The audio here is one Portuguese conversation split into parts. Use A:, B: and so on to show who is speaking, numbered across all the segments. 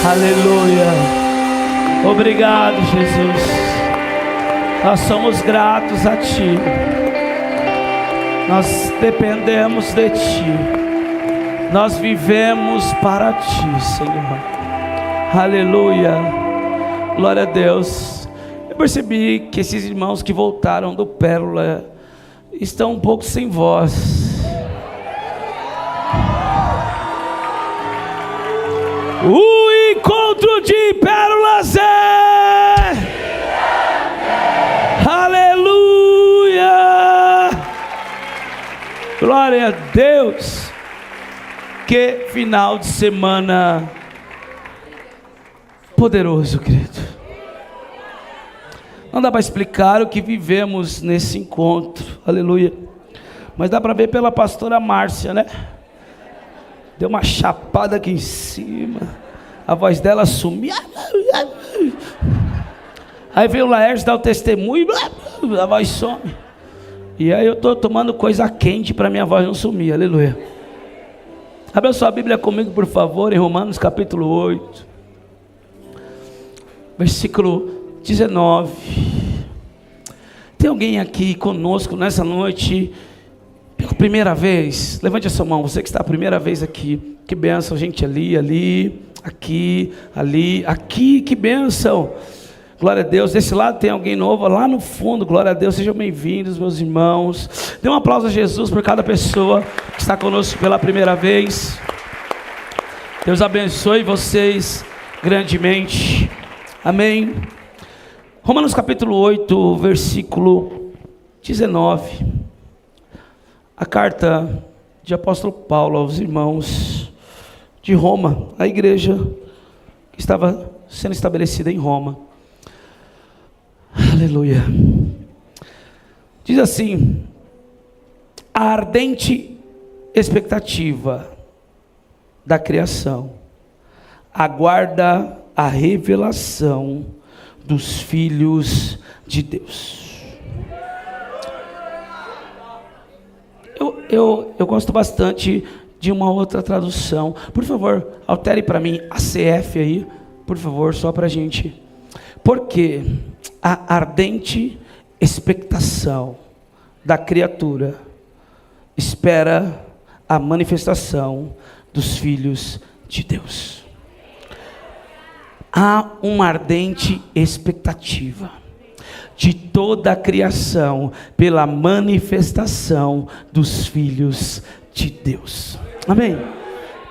A: Aleluia. Obrigado, Jesus. Nós somos gratos a Ti. Nós dependemos de Ti. Nós vivemos para Ti, Senhor. Aleluia. Glória a Deus. Eu percebi que esses irmãos que voltaram do Pérola estão um pouco sem voz. O encontro de pérolas é... Aleluia! Glória a Deus! Que final de semana poderoso, querido. Não dá para explicar o que vivemos nesse encontro, aleluia. Mas dá para ver pela pastora Márcia, né? Deu uma chapada aqui em cima, a voz dela sumiu. Aí veio o Laércio dar o testemunho, a voz some. E aí eu estou tomando coisa quente para minha voz não sumir, aleluia. Abra sua Bíblia comigo, por favor, em Romanos capítulo 8, versículo 19. Tem alguém aqui conosco nessa noite pela primeira vez? Levante a sua mão, você que está a primeira vez aqui. Que bênção, gente, ali, aqui, ali, aqui, que bênção. Glória a Deus. Desse lado tem alguém novo, lá no fundo. Glória a Deus, sejam bem-vindos, meus irmãos. Dê um aplauso a Jesus por cada pessoa que está conosco pela primeira vez. Deus abençoe vocês grandemente, amém. Romanos capítulo 8, versículo 19. A carta de apóstolo Paulo aos irmãos de Roma, a igreja que estava sendo estabelecida em Roma. Aleluia. Diz assim: a ardente expectativa da criação aguarda a revelação dos filhos de Deus. Eu gosto bastante de uma outra tradução. Por favor, altere para mim a CF aí, por favor, só para a gente. Porque a ardente expectação da criatura espera a manifestação dos filhos de Deus. Há uma ardente expectativa de toda a criação pela manifestação dos filhos de Deus. Amém?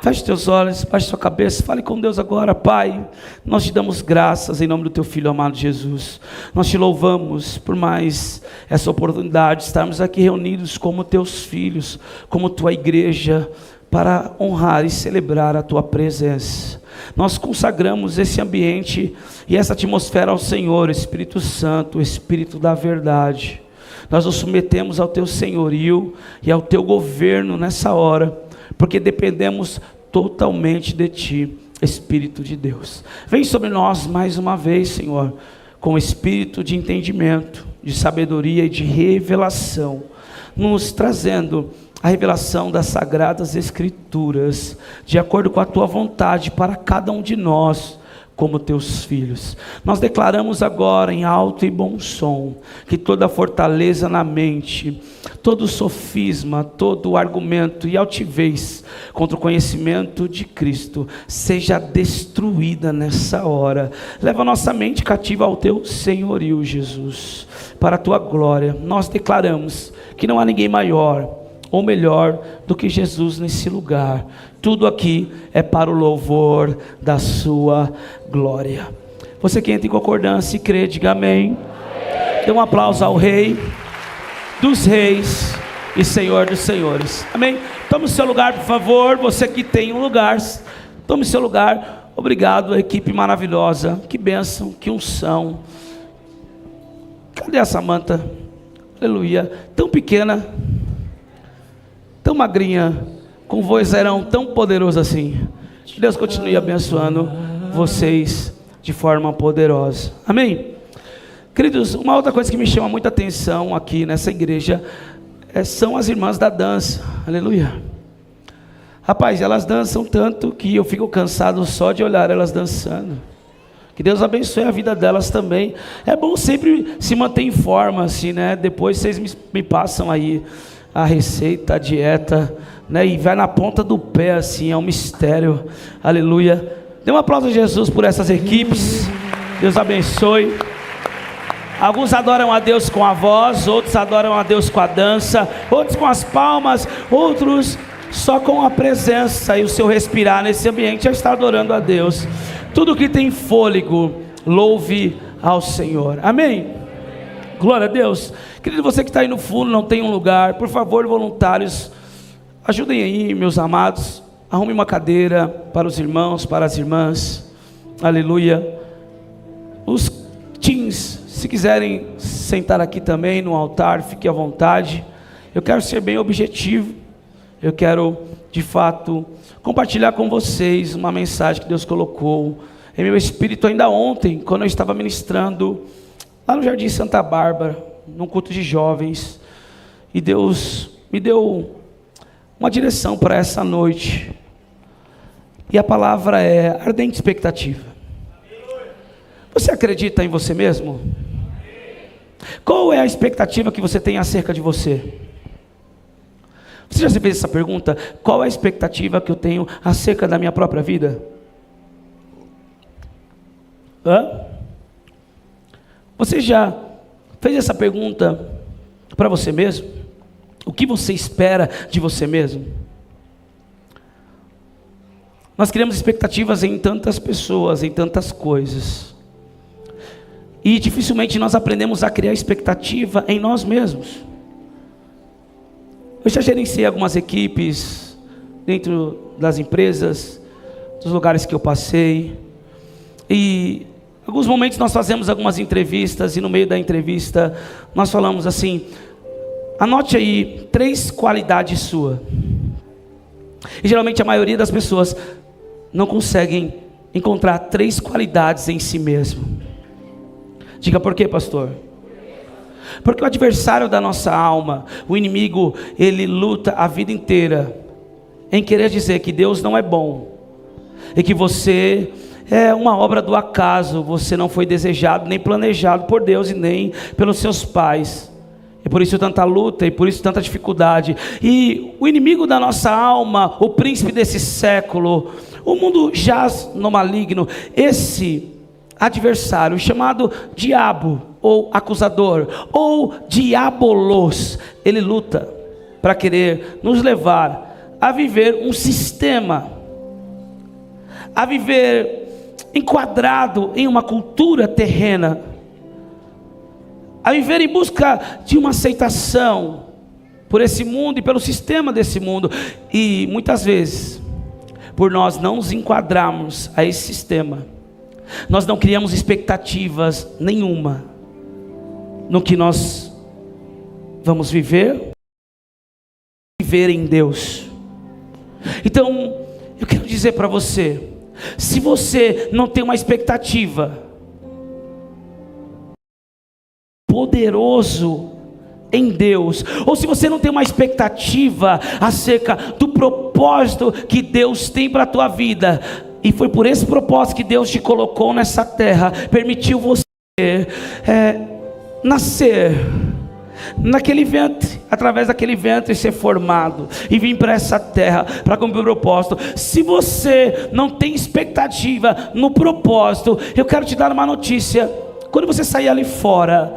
A: Feche teus olhos, baixe sua cabeça, fale com Deus agora. Pai, nós te damos graças em nome do teu Filho amado Jesus. Nós te louvamos por mais essa oportunidade de estarmos aqui reunidos como teus filhos, como tua igreja, para honrar e celebrar a tua presença. Nós consagramos esse ambiente e essa atmosfera ao Senhor, Espírito Santo, Espírito da verdade. Nós nos submetemos ao teu senhorio e ao teu governo nessa hora, porque dependemos totalmente de ti, Espírito de Deus. Vem sobre nós mais uma vez, Senhor, com espírito de entendimento, de sabedoria e de revelação, nos trazendo a revelação das Sagradas Escrituras, de acordo com a Tua vontade para cada um de nós, como Teus filhos. Nós declaramos agora em alto e bom som, que toda fortaleza na mente, todo sofisma, todo argumento e altivez contra o conhecimento de Cristo, seja destruída nessa hora. Leva a nossa mente cativa ao Teu senhorio, Jesus, para a Tua glória. Nós declaramos que não há ninguém maior ou melhor do que Jesus nesse lugar. Tudo aqui é para o louvor da sua glória. Você que entra em concordância e crê, diga amém. Dê um aplauso ao Rei dos Reis e Senhor dos Senhores. Amém? Tome o seu lugar, por favor. Você que tem um lugar, tome o seu lugar. Obrigado, equipe maravilhosa. Que bênção, que unção. Cadê a Samanta? Aleluia. Tão pequena, tão magrinha, com vozeirão tão poderoso assim. Que Deus continue abençoando vocês de forma poderosa. Amém? Queridos, uma outra coisa que me chama muita atenção aqui nessa igreja são as irmãs da dança. Aleluia. Rapaz, elas dançam tanto que eu fico cansado só de olhar elas dançando. Que Deus abençoe a vida delas também. É bom sempre se manter em forma, assim, né? Depois vocês me passam aí a receita, a dieta, né? E vai na ponta do pé, assim, é um mistério. Aleluia. Dê um aplauso a Jesus por essas equipes. Deus abençoe. Alguns adoram a Deus com a voz, outros adoram a Deus com a dança, outros com as palmas, outros só com a presença e o seu respirar nesse ambiente já está adorando a Deus. Tudo que tem fôlego, louve ao Senhor. Amém? Glória a Deus. Querido, você que está aí no fundo, não tem um lugar, por favor, voluntários, ajudem aí, meus amados. Arrume uma cadeira para os irmãos, para as irmãs. Aleluia. Os teens, se quiserem sentar aqui também no altar, fique à vontade. Eu quero ser bem objetivo. Eu quero, de fato, compartilhar com vocês uma mensagem que Deus colocou em meu espírito ainda ontem, quando eu estava ministrando lá no Jardim Santa Bárbara, num culto de jovens. E Deus me deu uma direção para essa noite. E a palavra é ardente expectativa. Você acredita em você mesmo? Qual é a expectativa que você tem acerca de você? Você já se fez essa pergunta? Qual é a expectativa que eu tenho acerca da minha própria vida? Você já fez essa pergunta para você mesmo? O que você espera de você mesmo? Nós criamos expectativas em tantas pessoas, em tantas coisas. E dificilmente nós aprendemos a criar expectativa em nós mesmos. Eu já gerenciei algumas equipes dentro das empresas, dos lugares que eu passei. E em alguns momentos nós fazemos algumas entrevistas e no meio da entrevista nós falamos assim: anote aí 3 qualidades suas. E geralmente a maioria das pessoas não conseguem encontrar 3 qualidades em si mesmo. Diga por quê, pastor? Porque o adversário da nossa alma, o inimigo, ele luta a vida inteira em querer dizer que Deus não é bom e que você é uma obra do acaso, você não foi desejado nem planejado por Deus e nem pelos seus pais. E por isso tanta luta e por isso tanta dificuldade. E o inimigo da nossa alma, o príncipe desse século, o mundo jaz no maligno, esse adversário chamado diabo ou acusador ou diabolos, ele luta para querer nos levar a viver um sistema, a viver enquadrado em uma cultura terrena, a viver em busca de uma aceitação por esse mundo e pelo sistema desse mundo. E muitas vezes, por nós não nos enquadrarmos a esse sistema, nós não criamos expectativas nenhuma no que nós vamos viver em Deus. Então, eu quero dizer para você, se você não tem uma expectativa poderoso em Deus, ou se você não tem uma expectativa acerca do propósito que Deus tem para a tua vida, e foi por esse propósito que Deus te colocou nessa terra, permitiu você nascer naquele ventre, através daquele ventre ser formado e vir para essa terra para cumprir o propósito. Se você não tem expectativa no propósito, eu quero te dar uma notícia: quando você sair ali fora,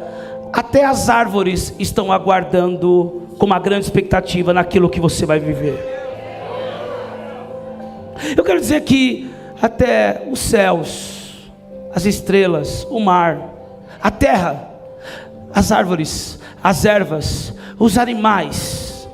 A: até as árvores estão aguardando com uma grande expectativa naquilo que você vai viver. Eu quero dizer que até os céus, as estrelas, o mar, a terra, as árvores, as ervas, os animais,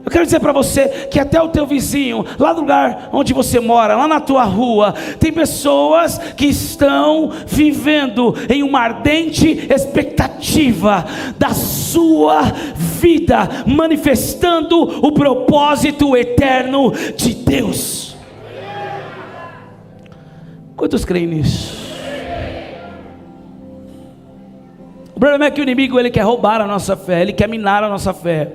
A: eu quero dizer para você que até o teu vizinho, lá no lugar onde você mora, lá na tua rua, tem pessoas que estão vivendo em uma ardente expectativa da sua vida, manifestando o propósito eterno de Deus. Quantos creem nisso? O problema é que o inimigo, ele quer roubar a nossa fé, ele quer minar a nossa fé.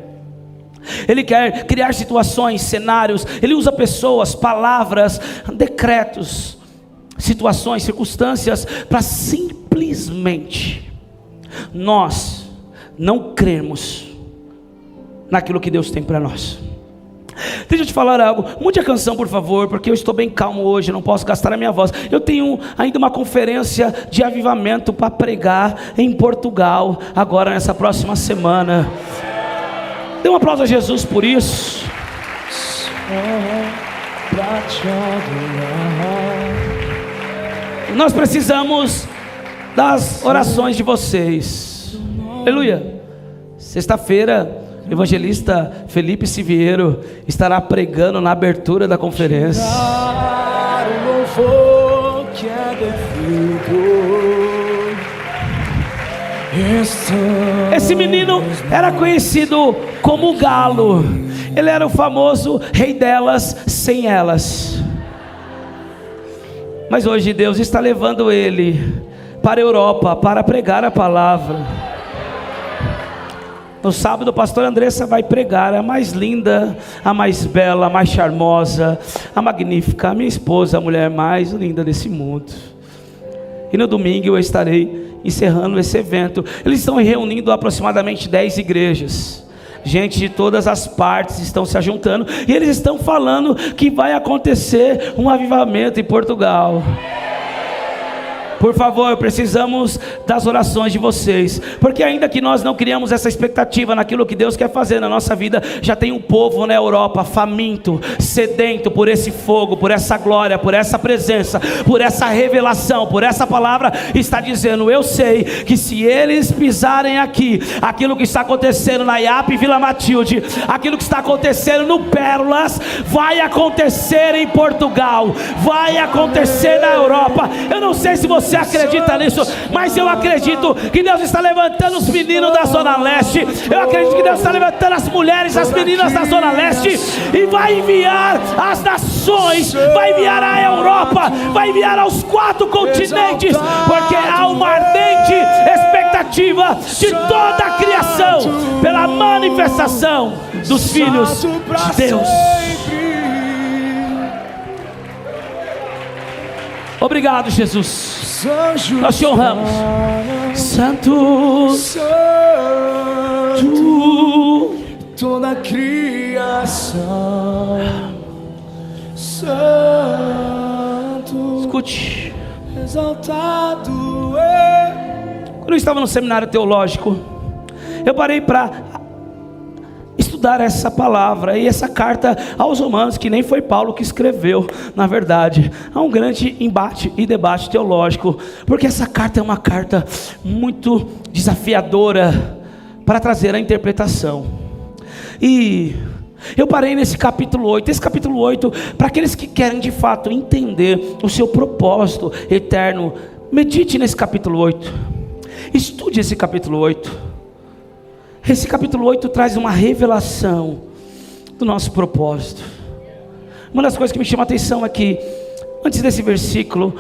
A: Ele quer criar situações, cenários. Ele usa pessoas, palavras, decretos, situações, circunstâncias, para simplesmente nós não crermos naquilo que Deus tem para nós. Deixa eu te falar algo. Mude a canção, por favor, porque eu estou bem calmo hoje, não posso gastar a minha voz. Eu tenho ainda uma conferência de avivamento para pregar em Portugal, agora nessa próxima semana. Dê um aplauso a Jesus por isso. Nós precisamos das orações de vocês. Aleluia. Sexta-feira, o evangelista Felipe Siviero estará pregando na abertura da conferência. Esse menino era conhecido como o Galo. Ele era o famoso rei delas sem elas. Mas hoje Deus está levando ele para a Europa para pregar a palavra. No sábado, a pastora Andressa vai pregar, a mais linda, a mais bela, a mais charmosa, a magnífica, a minha esposa, a mulher mais linda desse mundo. E no domingo eu estarei encerrando esse evento. Eles estão reunindo aproximadamente 10 igrejas. Gente de todas as partes estão se ajuntando. E eles estão falando que vai acontecer um avivamento em Portugal. Por favor, precisamos das orações de vocês, porque ainda que nós não criamos essa expectativa naquilo que Deus quer fazer na nossa vida, já tem um povo na Europa faminto, sedento por esse fogo, por essa glória, por essa presença, por essa revelação, por essa palavra. Está dizendo: eu sei que se eles pisarem aqui, aquilo que está acontecendo na IAP Vila Matilde, aquilo que está acontecendo no Pérolas, vai acontecer em Portugal, vai acontecer na Europa. Eu não sei se você acredita nisso, mas eu acredito que Deus está levantando os meninos da Zona Leste. Eu acredito que Deus está levantando as mulheres, as meninas da Zona Leste, e vai enviar as nações, vai enviar a Europa, vai enviar aos 4 continentes, porque há uma ardente expectativa de toda a criação pela manifestação dos filhos de Deus. Obrigado, Jesus. Nós te honramos. Santo, Santo,
B: toda a criação. Santo,
A: escute.
B: Exaltado
A: Quando eu estava no seminário teológico, eu parei para estudar essa palavra e essa carta aos Romanos, que nem foi Paulo que escreveu. Na verdade, há um grande embate e debate teológico, porque essa carta é uma carta muito desafiadora para trazer a interpretação. E eu parei nesse capítulo 8. Esse capítulo 8, para aqueles que querem de fato entender o seu propósito eterno, medite nesse capítulo 8, estude esse capítulo 8. Esse capítulo 8 traz uma revelação do nosso propósito. Uma das coisas que me chama a atenção é que, antes desse versículo,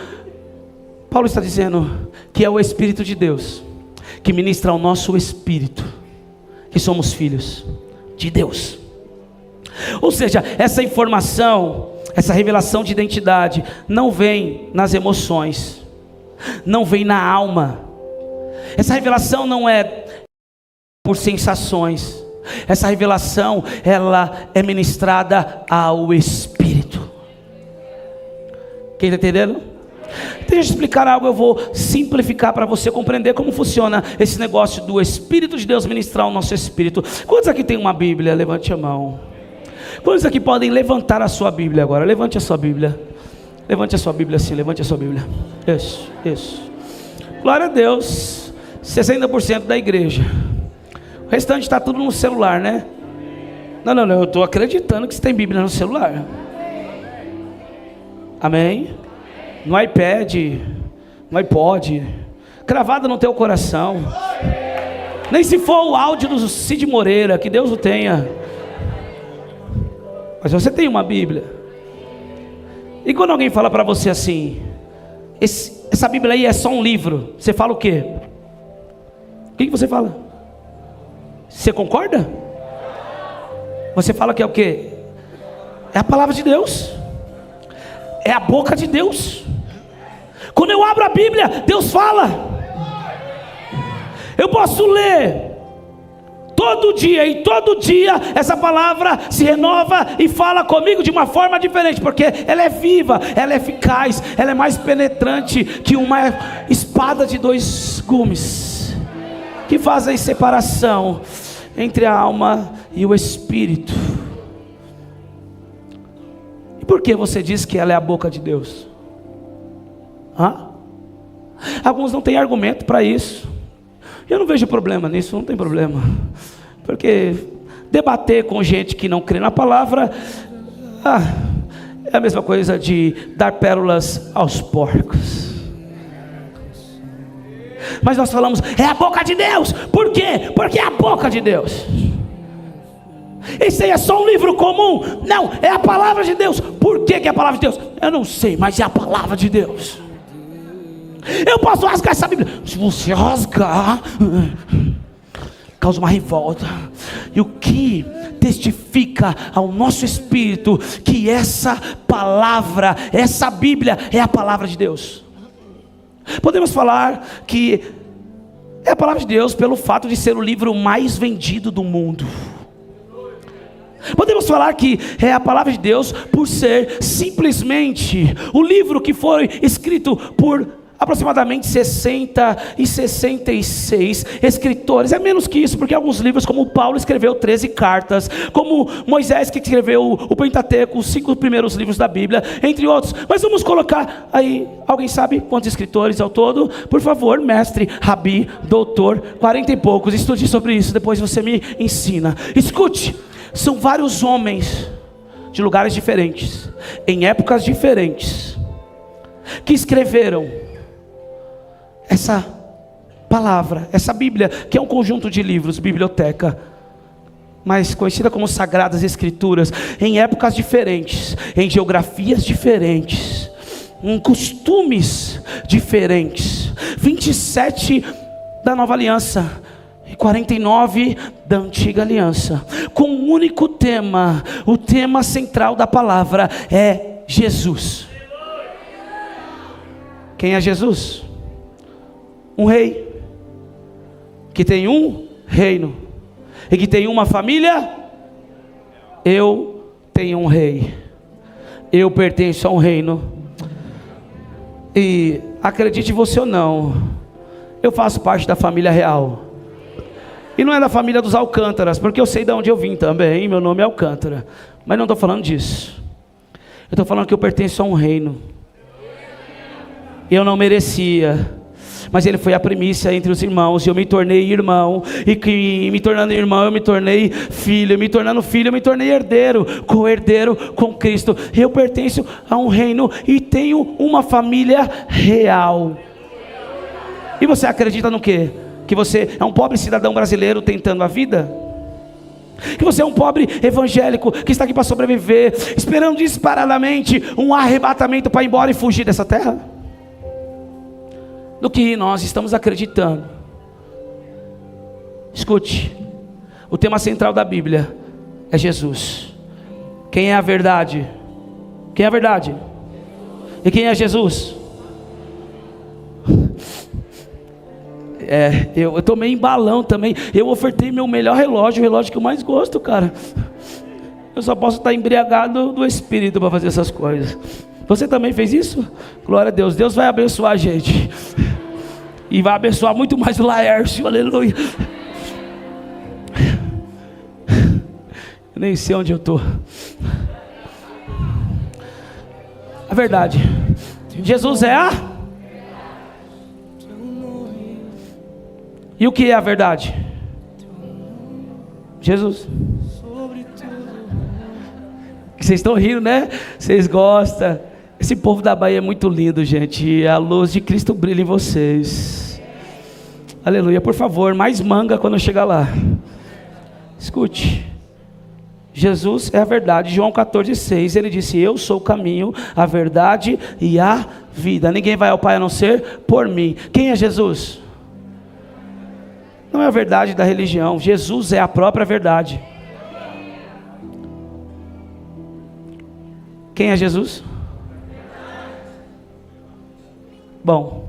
A: Paulo está dizendo que é o Espírito de Deus que ministra ao nosso espírito que somos filhos de Deus. Ou seja, essa informação, essa revelação de identidade não vem nas emoções, não vem na alma. Essa revelação não é por sensações. Essa revelação, ela é ministrada ao Espírito. Quem está entendendo? Deixa eu explicar algo, eu vou simplificar para você compreender como funciona esse negócio do Espírito de Deus ministrar o nosso espírito. Quantos aqui tem uma Bíblia? Levante a mão. Quantos aqui podem levantar a sua Bíblia agora? Levante a sua Bíblia. Levante a sua Bíblia assim, levante a sua Bíblia. Isso, isso. Glória a Deus. 60% da igreja. O restante está tudo no celular, né? Não, eu estou acreditando que você tem Bíblia no celular. Amém? No iPad, no iPod, cravada no teu coração. Nem se for o áudio do Cid Moreira, que Deus o tenha. Mas você tem uma Bíblia. E quando alguém fala para você assim, essa Bíblia aí é só um livro, você fala o quê? O que você fala? Você concorda? Você fala que é o quê? É a palavra de Deus. É a boca de Deus. Quando eu abro a Bíblia, Deus fala. Eu posso ler todo dia, e todo dia essa palavra se renova e fala comigo de uma forma diferente, porque ela é viva, ela é eficaz, ela é mais penetrante que uma espada de 2 gumes, que faz a separação entre a alma e o espírito. E por que você diz que ela é a boca de Deus? Alguns não têm argumento para isso. Eu não vejo problema nisso, não tem problema, porque debater com gente que não crê na palavra é a mesma coisa de dar pérolas aos porcos. Mas nós falamos, é a boca de Deus. Por quê? Porque é a boca de Deus. Esse aí é só um livro comum? Não, é a palavra de Deus. Por que é a palavra de Deus? Eu não sei, mas é a palavra de Deus. Eu posso rasgar essa Bíblia. Se você rasgar, causa uma revolta. E o que testifica ao nosso espírito que essa palavra, essa Bíblia é a palavra de Deus? Podemos falar que é a palavra de Deus pelo fato de ser o livro mais vendido do mundo. Podemos falar que é a palavra de Deus por ser simplesmente o livro que foi escrito por aproximadamente 60 e 66 escritores. É menos que isso, porque alguns livros, como Paulo escreveu 13 cartas, como Moisés que escreveu o Pentateuco, os 5 primeiros livros da Bíblia, entre outros. Mas vamos colocar aí, alguém sabe quantos escritores ao todo? Por favor, mestre, rabi, doutor, 40 e poucos. Estude sobre isso, depois você me ensina. Escute, são vários homens de lugares diferentes, em épocas diferentes, que escreveram essa palavra, essa Bíblia, que é um conjunto de livros, biblioteca, mas conhecida como Sagradas Escrituras, em épocas diferentes, em geografias diferentes, em costumes diferentes. 27 da Nova Aliança e 49 da Antiga Aliança, com um único tema. O tema central da palavra é Jesus. Quem é Jesus? Um rei, que tem um reino, e que tem uma família. Eu tenho um rei, eu pertenço a um reino, e acredite você ou não, eu faço parte da família real, e não é da família dos Alcântaras, porque eu sei de onde eu vim também, meu nome é Alcântara, mas não estou falando disso. Eu estou falando que eu pertenço a um reino, eu não merecia, mas ele foi a primícia entre os irmãos, e eu me tornei irmão, e que me tornando irmão, eu me tornei filho, e me tornando filho, eu me tornei herdeiro, co-herdeiro com Cristo. Eu pertenço a um reino, e tenho uma família real. E você acredita no quê? Que você é um pobre cidadão brasileiro tentando a vida? Que você é um pobre evangélico que está aqui para sobreviver, esperando desesperadamente um arrebatamento para ir embora e fugir dessa terra? Do que nós estamos acreditando? Escute, o tema central da Bíblia é Jesus. Quem é a verdade? Quem é a verdade? E quem é Jesus? Eu tomei em balão também. Eu ofertei meu melhor relógio, o relógio que eu mais gosto, cara. Eu só posso estar embriagado do Espírito para fazer essas coisas. Você também fez isso? Glória a Deus. Deus vai abençoar a gente. E vai abençoar muito mais o Laércio. Aleluia. Eu nem sei onde eu estou. A verdade. Jesus é a... E o que é a verdade? Jesus. Vocês estão rindo, né? Vocês gostam. Esse povo da Bahia é muito lindo, gente. E a luz de Cristo brilha em vocês. Aleluia. Por favor, mais manga quando eu chegar lá. Escute. Jesus é a verdade. João 14,6. Ele disse: eu sou o caminho, a verdade e a vida. Ninguém vai ao Pai a não ser por mim. Quem é Jesus? Não é a verdade da religião. Jesus é a própria verdade. Quem é Jesus? Bom,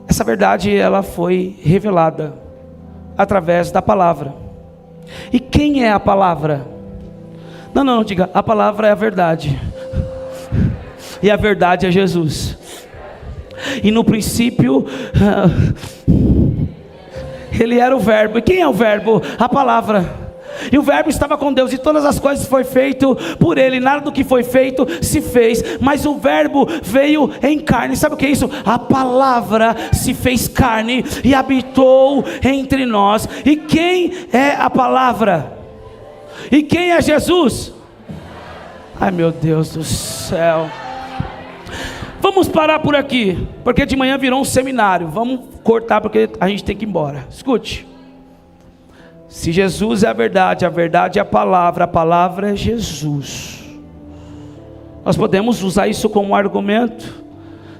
A: essa verdade ela foi revelada através da palavra. E quem é a palavra? Não, diga, a palavra é a verdade. E a verdade é Jesus. E no princípio, ele era o verbo. E quem é o verbo? A palavra. E o verbo estava com Deus, e todas as coisas foram feitas por ele, nada do que foi feito se fez, mas o verbo veio em carne. Sabe o que é isso? A palavra se fez carne e habitou entre nós. E quem é a palavra? E quem é Jesus? Ai meu Deus do céu. Vamos parar por aqui, porque de manhã virou um seminário. Vamos cortar porque a gente tem que ir embora. Escute. Se Jesus é a verdade é a palavra é Jesus. Nós podemos usar isso como argumento.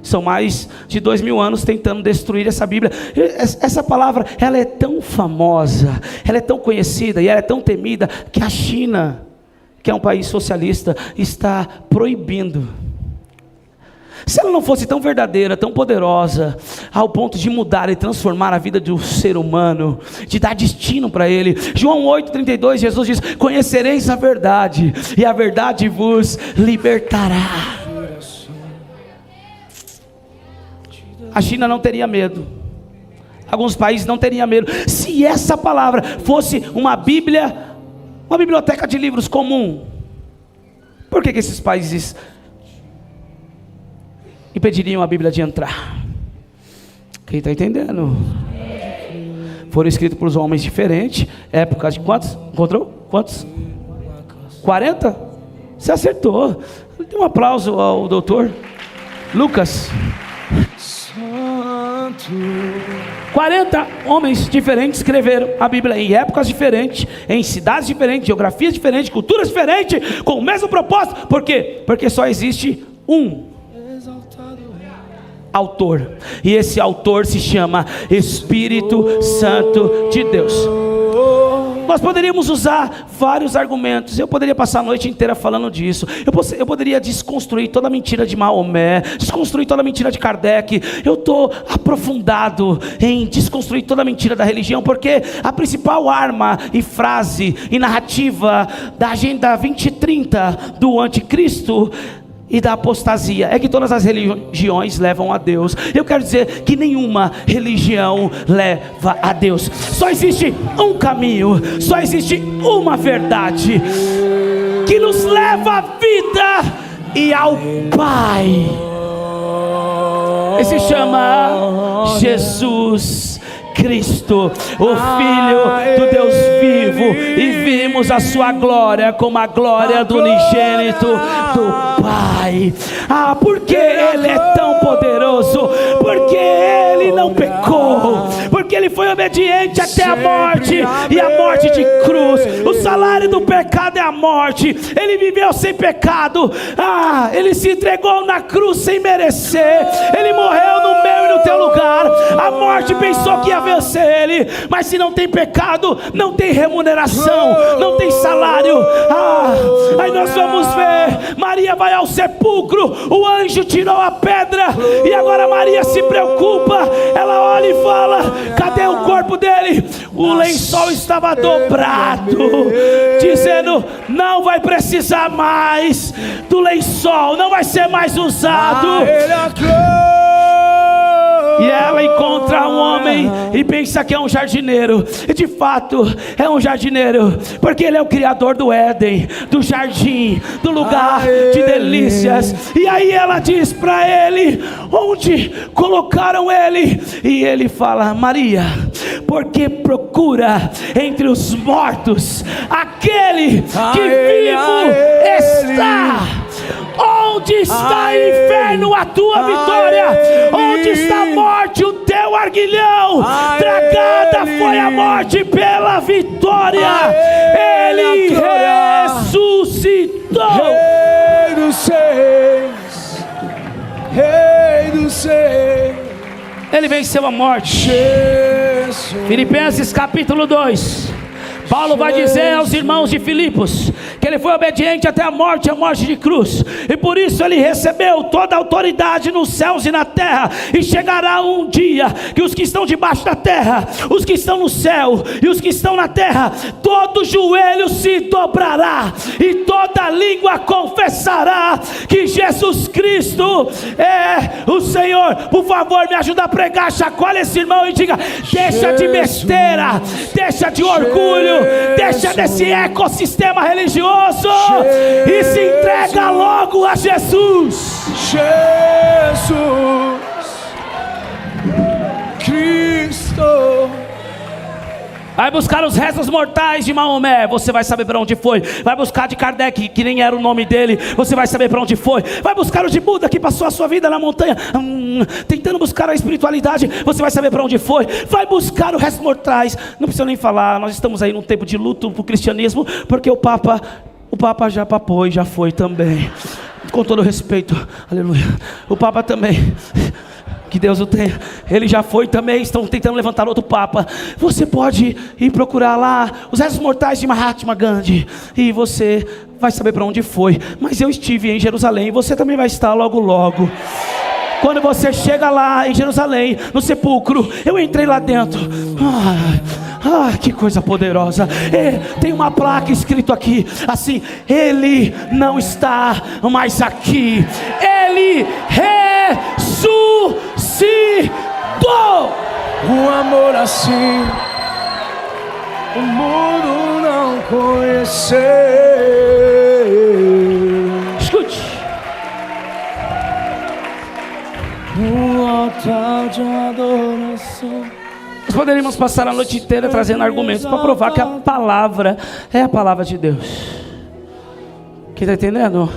A: São mais de 2000 anos tentando destruir essa Bíblia. Essa palavra, ela é tão famosa, ela é tão conhecida e ela é tão temida, que a China, que é um país socialista, está proibindo. Se ela não fosse tão verdadeira, tão poderosa, ao ponto de mudar e transformar a vida do ser humano, de dar destino para ele. João 8,32, Jesus diz: conhecereis a verdade, e a verdade vos libertará. A China não teria medo, alguns países não teriam medo, se essa palavra fosse uma Bíblia, uma biblioteca de livros comum. Por que esses países impediriam a Bíblia de entrar? Quem está entendendo? Foram escritos por homens diferentes, épocas de quantos? Encontrou? Quantos? 40? Você acertou. Dê um aplauso ao doutor Lucas. 40 homens diferentes escreveram a Bíblia em épocas diferentes, em cidades diferentes, geografias diferentes, culturas diferentes, com o mesmo propósito. Por quê? Porque só existe um autor, e esse autor se chama Espírito Santo de Deus. Nós poderíamos usar vários argumentos, eu poderia passar a noite inteira falando disso, eu poderia desconstruir toda a mentira de Maomé, desconstruir toda a mentira de Kardec. Eu estou aprofundado em desconstruir toda a mentira da religião, porque a principal arma e frase e narrativa da Agenda 2030 do Anticristo e da apostasia é que todas as religiões levam a Deus. Eu quero dizer que nenhuma religião leva a Deus. Só existe um caminho, só existe uma verdade que nos leva à vida e ao Pai. E se chama Jesus Cristo, o Filho do Deus vivo, e vimos a sua glória como a glória do unigênito do Pai. Porque Ele é tão poderoso, porque Ele não pecou, porque Ele foi obediente até a morte, e a morte de cruz. O salário do pecado é a morte. Ele viveu sem pecado. Ele se entregou na cruz sem merecer. Ele morreu no meu e no teu lugar. A morte pensou que ia vencer ele, mas se não tem pecado, não tem remuneração, não tem salário. Aí nós vamos ver, Maria vai ao sepulcro, o anjo tirou a pedra, e agora Maria se preocupa. Ela olha e fala: cadê o corpo dele? O lençol estava dobrado, dizendo: não vai precisar mais do lençol, não vai ser mais usado. E ela encontra um homem e pensa que é um jardineiro. E de fato é um jardineiro, porque ele é o criador do Éden, do jardim, do lugar de delícias. E aí ela diz para ele: onde colocaram ele? E ele fala: Maria, porque procura entre os mortos aquele que vivo está. Onde está, inferno, a tua vitória? Onde está a morte, o teu arguilhão? Tragada foi a morte pela vitória. Ele ressuscitou.
B: Rei dos Seis, Rei dos Seis.
A: Ele venceu a morte. Filipenses capítulo 2. Paulo vai dizer aos irmãos de Filipos que ele Ele foi obediente até a morte de cruz. E por isso ele recebeu toda a autoridade nos céus e na terra. E chegará um dia que os que estão debaixo da terra, os que estão no céu e os que estão na terra, todo joelho se dobrará e toda língua confessará que Jesus Cristo é o Senhor. Por favor, me ajuda a pregar, chacoalha esse irmão e diga: deixa de besteira, deixa de orgulho, deixa desse ecossistema religioso e se entrega logo a Jesus.
B: Jesus Cristo.
A: Vai buscar os restos mortais de Maomé, você vai saber para onde foi. Vai buscar de Kardec, que nem era o nome dele, você vai saber para onde foi. Vai buscar o de Buda, que passou a sua vida na montanha, tentando buscar a espiritualidade, você vai saber para onde foi. Vai buscar os restos mortais. Não precisa nem falar, nós estamos aí num tempo de luto para o cristianismo, porque o Papa já papou e já foi também. Com todo respeito, aleluia. O Papa também, que Deus o tenha, ele já foi também. Estão tentando levantar outro Papa. Você pode ir procurar lá os restos mortais de Mahatma Gandhi e você vai saber para onde foi. Mas eu estive em Jerusalém, você também vai estar logo logo. Quando você chega lá em Jerusalém, no sepulcro, eu entrei lá dentro. Que coisa poderosa. Tem uma placa escrito aqui assim: ele não está mais aqui, ele ressuscitou.
B: Um amor assim o mundo não conheceu.
A: Escute.
B: Um altar de adoração.
A: Nós poderíamos passar a noite inteira trazendo argumentos para provar que a palavra é a palavra de Deus. Quem está entendendo?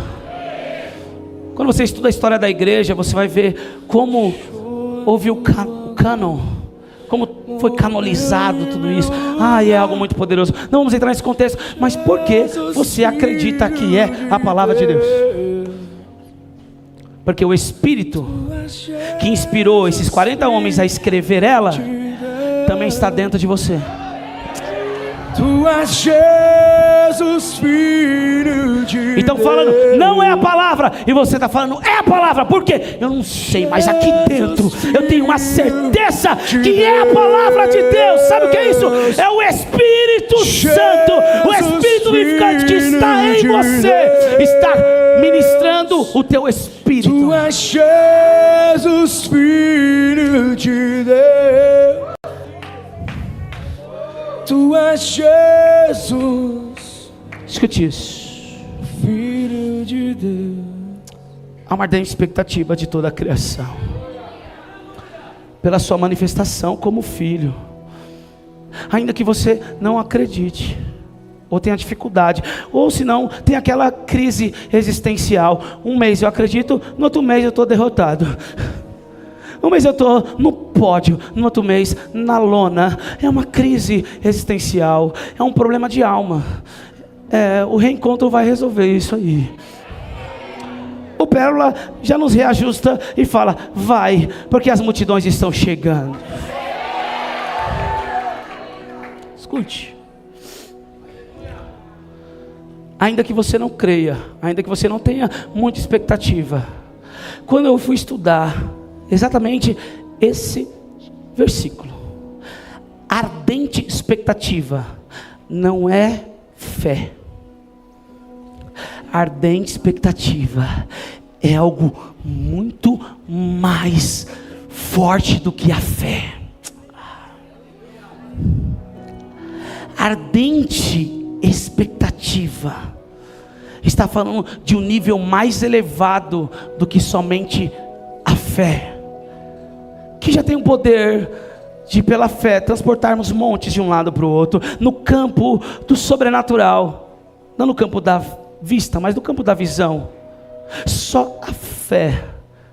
A: Quando você estuda a história da igreja, você vai ver como houve o cânon, como foi canonizado tudo isso. É algo muito poderoso. Não vamos entrar nesse contexto, mas por que você acredita que é a palavra de Deus? Porque o Espírito que inspirou esses 40 homens a escrever ela também está dentro de você.
B: Tu és Jesus, Filho de Deus.
A: Então falando, não é a palavra, e você está falando, é a palavra. Por quê? Eu não sei, mas aqui dentro eu tenho uma certeza que é a palavra de Deus. Sabe o que é isso? É o Espírito Santo, o Espírito vivificante que está em você, está ministrando o teu espírito.
B: Tu és Jesus, Filho de Deus. Tu és Jesus.
A: Escute isso.
B: Filho de Deus.
A: Há uma ardente expectativa de toda a criação pela sua manifestação como filho. Ainda que você não acredite, ou tenha dificuldade, ou se não, tem aquela crise existencial. Um mês eu acredito, no outro mês eu estou derrotado. Um mês eu estou no pódio, no outro mês na lona. É uma crise existencial, é um problema de alma. O reencontro vai resolver isso aí. O Pérola já nos reajusta e fala: vai, porque as multidões estão chegando. Escute. Ainda que você não creia, ainda que você não tenha muita expectativa, quando eu fui estudar exatamente esse versículo, ardente expectativa não é fé. Ardente expectativa é algo muito mais forte do que a fé. Ardente expectativa está falando de um nível mais elevado do que somente a fé, que já tem o poder de, pela fé, transportarmos montes de um lado para o outro, no campo do sobrenatural, não no campo da vista, mas no campo da visão. Só a fé,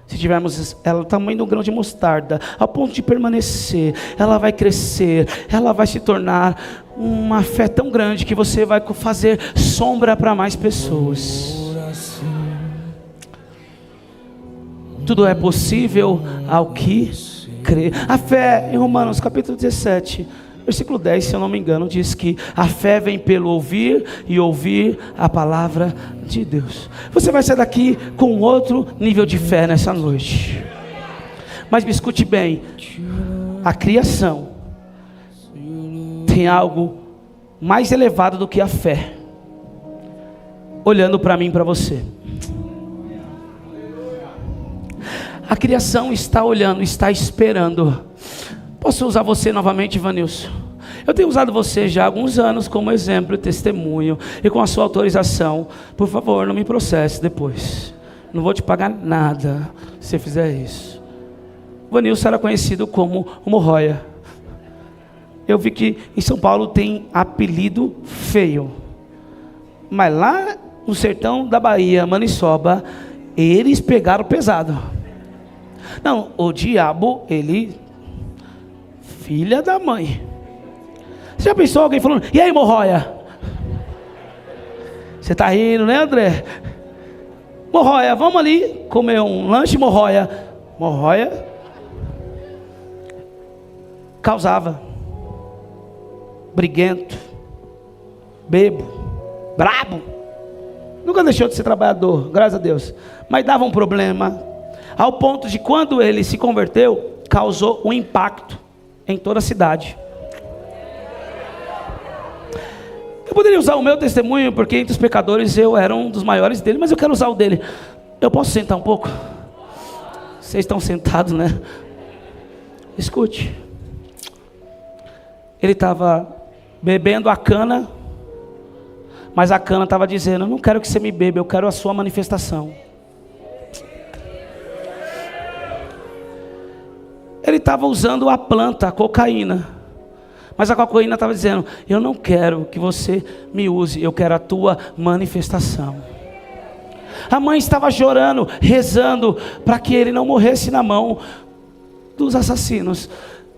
A: se tivermos ela do tamanho de um grão de mostarda, ao ponto de permanecer, ela vai crescer, ela vai se tornar uma fé tão grande que você vai fazer sombra para mais pessoas. Tudo é possível ao que crê. A fé, em Romanos capítulo 17, Versículo 10, se eu não me engano, diz que a fé vem pelo ouvir e ouvir a palavra de Deus. Você vai sair daqui com outro nível de fé nessa noite. Mas me escute bem, a criação tem algo mais elevado do que a fé, olhando para mim e para você. A criação está olhando, está esperando. Posso usar você novamente, Ivanilson? Eu tenho usado você já há alguns anos como exemplo e testemunho, e com a sua autorização, por favor, não me processe depois. Não vou te pagar nada se você fizer isso. Ivanilson era conhecido como hemorroia. Eu vi que em São Paulo tem apelido feio, mas lá no sertão da Bahia, Maniçoba, eles pegaram pesado. Não, o diabo, ele, filha da mãe. Você já pensou alguém falando, e aí, hemorroia? Você está rindo, né, André? Hemorroia, vamos ali comer um lanche, hemorroia. Hemorroia causava. Briguento, bebo, brabo. Nunca deixou de ser trabalhador, graças a Deus. Mas dava um problema, ao ponto de quando ele se converteu, causou um impacto em toda a cidade. Eu poderia usar o meu testemunho, porque entre os pecadores eu era um dos maiores dele, mas eu quero usar o dele. Eu posso sentar um pouco? Vocês estão sentados, né? Escute. Ele estava bebendo a cana, mas a cana estava dizendo, eu não quero que você me beba, eu quero a sua manifestação. Ele estava usando a planta, a cocaína, mas a cocaína estava dizendo, eu não quero que você me use, eu quero a tua manifestação. A mãe estava chorando, rezando, para que ele não morresse na mão dos assassinos.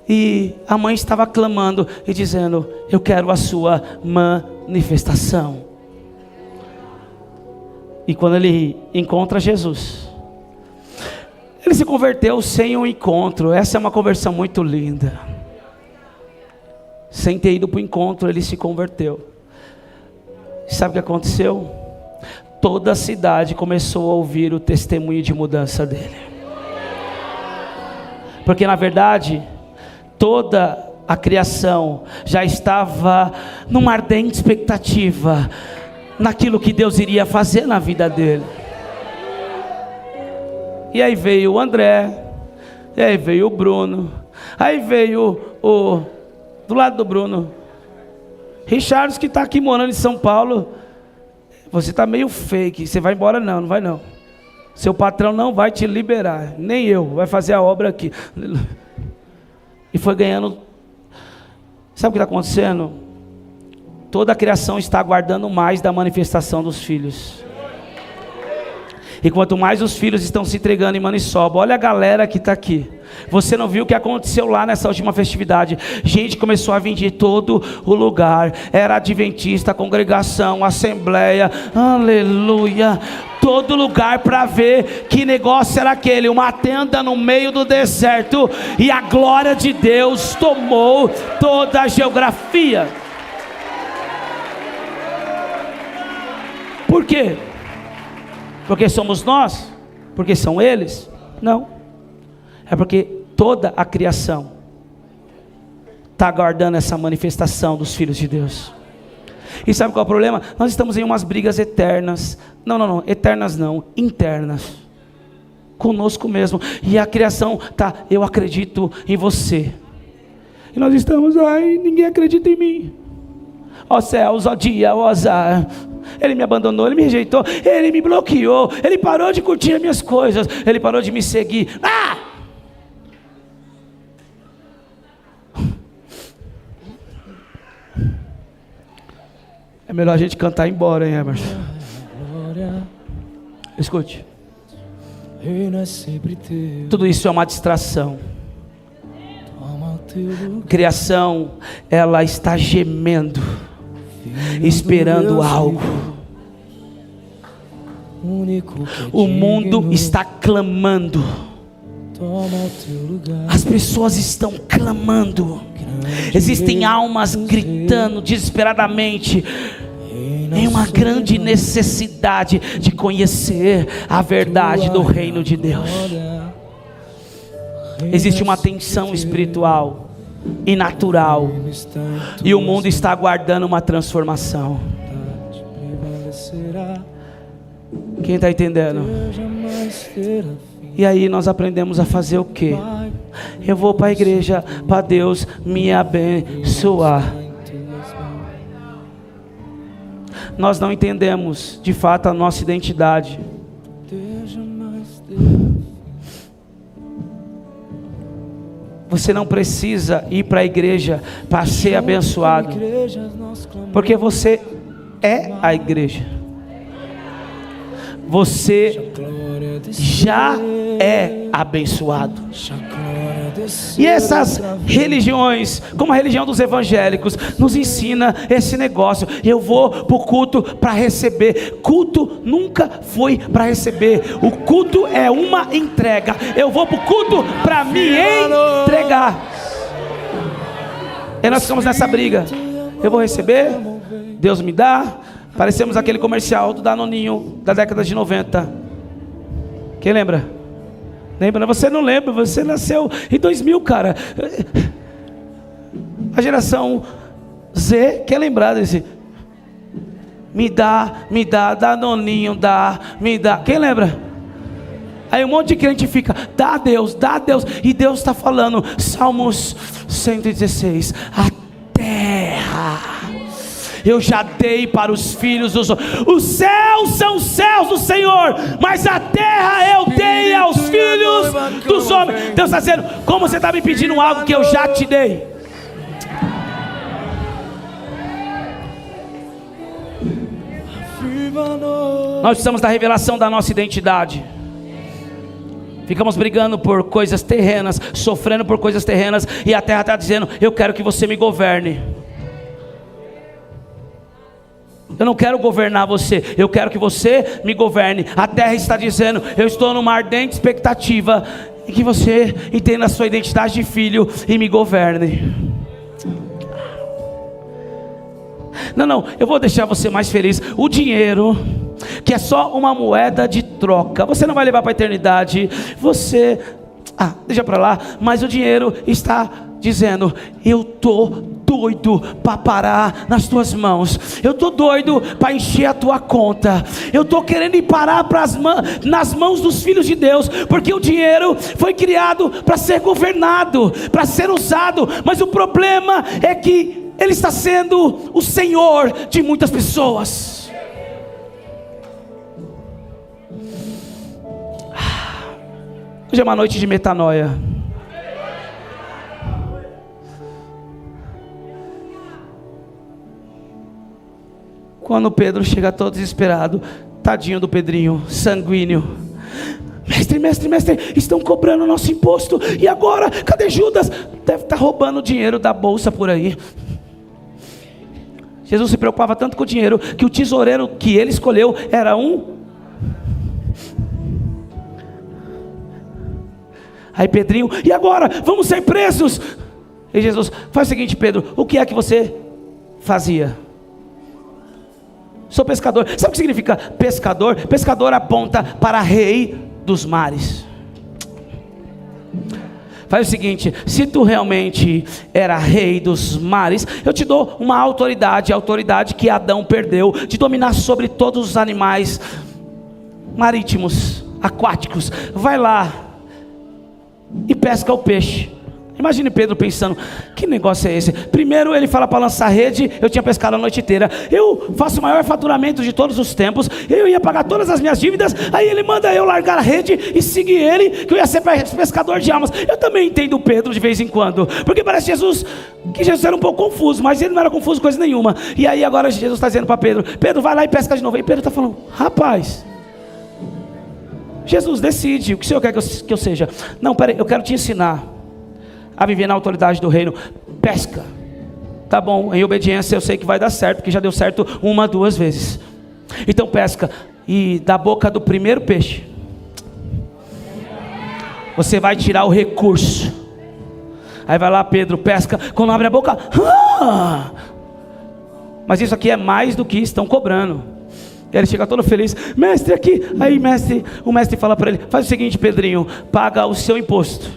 A: E a mãe estava clamando e dizendo, eu quero a sua manifestação. E quando ele encontra Jesus, ele se converteu sem um encontro. Essa é uma conversão muito linda. Sem ter ido para o encontro, ele se converteu. Sabe o que aconteceu? Toda a cidade começou a ouvir o testemunho de mudança dele. Porque na verdade, toda a criação já estava numa ardente expectativa naquilo que Deus iria fazer na vida dele. E aí veio o André, e aí veio o Bruno, aí veio do lado do Bruno, Richards, que está aqui morando em São Paulo. Você está meio fake, você vai embora? Não, não vai não. Seu patrão não vai te liberar, nem eu, vai fazer a obra aqui. E foi ganhando. Sabe o que está acontecendo? Toda a criação está aguardando mais da manifestação dos filhos. E quanto mais os filhos estão se entregando em Maniçoba, olha a galera que está aqui. Você não viu o que aconteceu lá nessa última festividade? Gente começou a vir de todo o lugar. Era adventista, congregação, assembleia, aleluia. Todo lugar para ver que negócio era aquele. Uma tenda no meio do deserto. E a glória de Deus tomou toda a geografia. Por quê? Porque somos nós? Porque são eles? Não. É porque toda a criação está aguardando essa manifestação dos filhos de Deus. E sabe qual é o problema? Nós estamos em umas brigas eternas. Não, eternas não, internas. Conosco mesmo. E a criação está, eu acredito em você. E nós estamos, ai, ninguém acredita em mim. Ó céus, ó dia, ó azar. Ele me abandonou, ele me rejeitou, ele me bloqueou, ele parou de curtir as minhas coisas, ele parou de me seguir. Ah! É melhor a gente cantar e ir embora, hein, Emerson? Escute. Tudo isso é uma distração. A criação, ela está gemendo, esperando algo. O mundo está clamando. As pessoas estão clamando. Existem almas gritando desesperadamente em uma grande necessidade de conhecer a verdade do reino de Deus. Existe uma tensão espiritual e natural, e o mundo está aguardando uma transformação. Quem está entendendo? E aí nós aprendemos a fazer o quê? Eu vou para a igreja para Deus me abençoar. Nós não entendemos de fato a nossa identidade. Você não precisa ir para a igreja para ser abençoado, porque você é a igreja. Você já é abençoado. E essas religiões, como a religião dos evangélicos, nos ensina esse negócio. Eu vou para o culto para receber. Culto nunca foi para receber. O culto é uma entrega. Eu vou para o culto para me entregar. E nós ficamos nessa briga. Eu vou receber, Deus me dá. Parecemos aquele comercial do Danoninho da década de 90. Quem lembra? Lembra? Você não lembra, você nasceu em 2000, cara. A geração Z quer lembrar desse. Me dá, Danoninho, me dá. Quem lembra? Aí um monte de crente fica, dá a Deus. E Deus está falando, Salmos 116, a terra eu já dei para os filhos dos homens. Os céus são os céus do Senhor, mas a terra eu dei aos filhos dos homens. Deus está dizendo, como você está me pedindo algo que eu já te dei? Nós precisamos da revelação da nossa identidade. Ficamos brigando por coisas terrenas, sofrendo por coisas terrenas, e a terra está dizendo, eu quero que você me governe. Eu não quero governar você, eu quero que você me governe. A terra está dizendo, eu estou numa ardente expectativa em que você entenda a sua identidade de filho e me governe. Não, eu vou deixar você mais feliz. O dinheiro, que é só uma moeda de troca, você não vai levar para a eternidade. Você, deixa para lá. Mas o dinheiro está dizendo, eu estou doido para parar nas tuas mãos. Eu estou doido para encher a tua conta. Eu estou querendo ir parar nas mãos dos filhos de Deus, porque o dinheiro foi criado para ser governado, para ser usado. Mas o problema é que ele está sendo o senhor de muitas pessoas. Hoje é uma noite de metanoia. Quando Pedro chega todo desesperado, tadinho do Pedrinho, sanguíneo. Mestre, estão cobrando o nosso imposto. E agora, cadê Judas? Deve estar roubando o dinheiro da bolsa por aí. Jesus se preocupava tanto com o dinheiro, que o tesoureiro que ele escolheu era um. Aí Pedrinho, e agora? Vamos ser presos. E Jesus, faz o seguinte, Pedro, o que é que você fazia? Sou pescador. Sabe o que significa pescador? Pescador aponta para rei dos mares. Faz o seguinte, se tu realmente era rei dos mares, eu te dou uma autoridade, a autoridade que Adão perdeu, de dominar sobre todos os animais marítimos, aquáticos. Vai lá e pesca o peixe. Imagine Pedro pensando, que negócio é esse? Primeiro ele fala para lançar rede, eu tinha pescado a noite inteira, eu faço o maior faturamento de todos os tempos, eu ia pagar todas as minhas dívidas, aí ele manda eu largar a rede e seguir ele, que eu ia ser pescador de almas. Eu também entendo Pedro de vez em quando, porque parece que Jesus era um pouco confuso, mas ele não era confuso coisa nenhuma. E aí agora Jesus está dizendo para Pedro, Pedro vai lá e pesca de novo. E Pedro está falando, rapaz, Jesus decide o que o Senhor quer que eu seja. Não, peraí, eu quero te ensinar a viver na autoridade do reino. Pesca. Tá bom, em obediência eu sei que vai dar certo, porque já deu certo 1, 2 vezes. Então pesca, e da boca do primeiro peixe você vai tirar o recurso. Aí vai lá Pedro, pesca, quando abre a boca, mas isso aqui é mais do que estão cobrando. E ele chega todo feliz, mestre aqui. Aí o mestre fala para ele, faz o seguinte Pedrinho, paga o seu imposto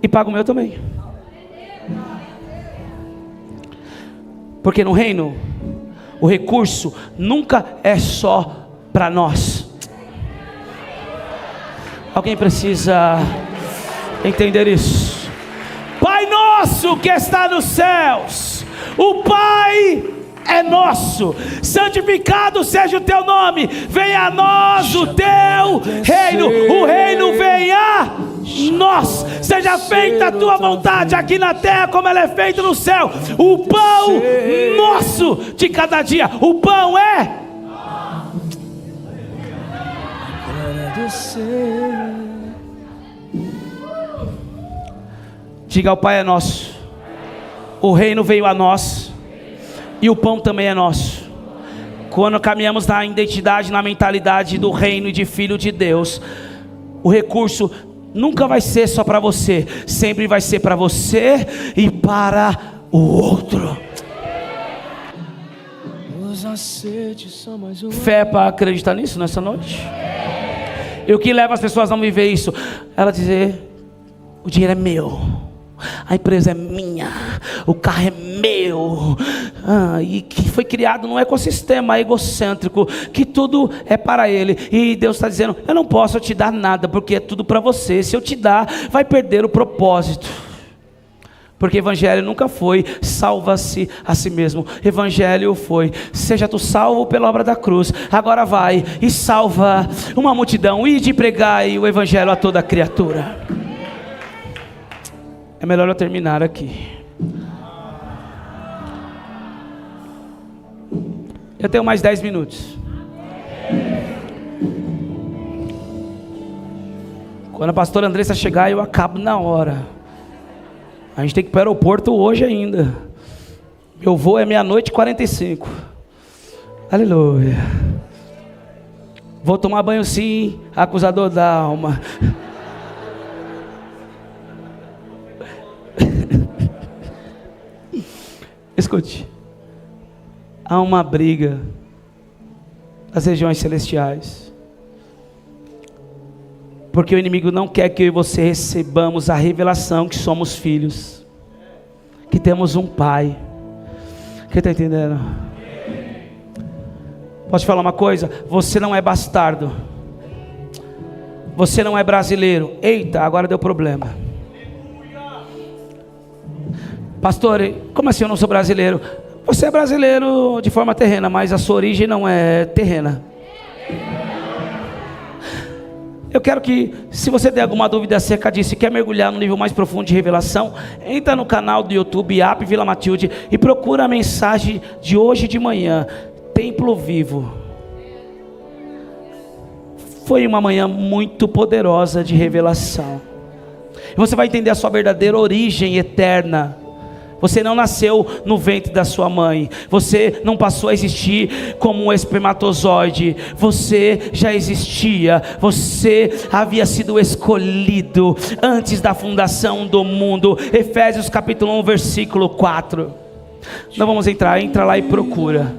A: e paga o meu também. Porque no reino, o recurso nunca é só para nós. Alguém precisa entender isso. Pai nosso que está nos céus, o Pai é nosso, santificado seja o teu nome, venha a nós o teu reino, o reino venha nós, seja feita a tua vontade aqui na terra como ela é feita no céu. O pão nosso de cada dia, o pão é diga ao Pai é nosso, o reino veio a nós e o pão também é nosso. Quando caminhamos na identidade, na mentalidade do reino e de filho de Deus, o recurso nunca vai ser só para você, sempre vai ser para você e para o outro. Fé para acreditar nisso nessa noite. E o que leva as pessoas a não viver isso? Ela dizer, o dinheiro é meu, a empresa é minha, o carro é meu, e que foi criado num ecossistema egocêntrico, que tudo é para ele, e Deus está dizendo, eu não posso te dar nada, porque é tudo para você, se eu te dar, vai perder o propósito, porque evangelho nunca foi, salva-se a si mesmo, evangelho foi, seja tu salvo pela obra da cruz, agora vai e salva uma multidão, e de pregar o evangelho a toda criatura. É melhor eu terminar aqui. Eu tenho mais 10 minutos. Quando a pastora Andressa chegar, eu acabo na hora. A gente tem que ir para o aeroporto hoje ainda. Meu voo é 00:45. Aleluia. Vou tomar banho sim, acusador da alma. Escute, há uma briga das regiões celestiais, porque o inimigo não quer que eu e você recebamos a revelação que somos filhos, que temos um pai. Quem está entendendo? Posso te falar uma coisa? Você não é bastardo, você não é brasileiro. Eita, agora deu problema. Pastor, como assim eu não sou brasileiro? Você é brasileiro de forma terrena, mas a sua origem não é terrena. Eu quero que, se você tem alguma dúvida acerca disso e quer mergulhar no nível mais profundo de revelação, entra no canal do YouTube App Vila Matilde e procura a mensagem de hoje de manhã, Templo Vivo. Foi uma manhã muito poderosa de revelação. E você vai entender a sua verdadeira origem eterna. Você não nasceu no ventre da sua mãe, você não passou a existir como um espermatozoide, você já existia, você havia sido escolhido antes da fundação do mundo. Efésios capítulo 1 versículo 4. Não vamos entrar, entra lá e procura.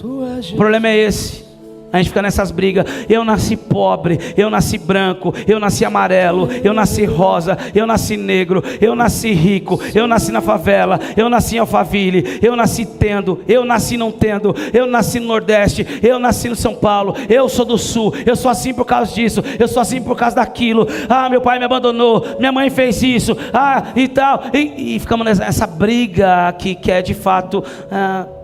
A: O problema é esse. A gente fica nessas brigas. Eu nasci pobre, eu nasci branco, eu nasci amarelo, eu nasci rosa, eu nasci negro, eu nasci rico, eu nasci na favela, eu nasci em Alphaville, eu nasci tendo, eu nasci não tendo, eu nasci no Nordeste, eu nasci no São Paulo, eu sou do Sul, eu sou assim por causa disso, eu sou assim por causa daquilo. Ah, meu pai me abandonou, minha mãe fez isso, e tal, e ficamos nessa briga que quer de fato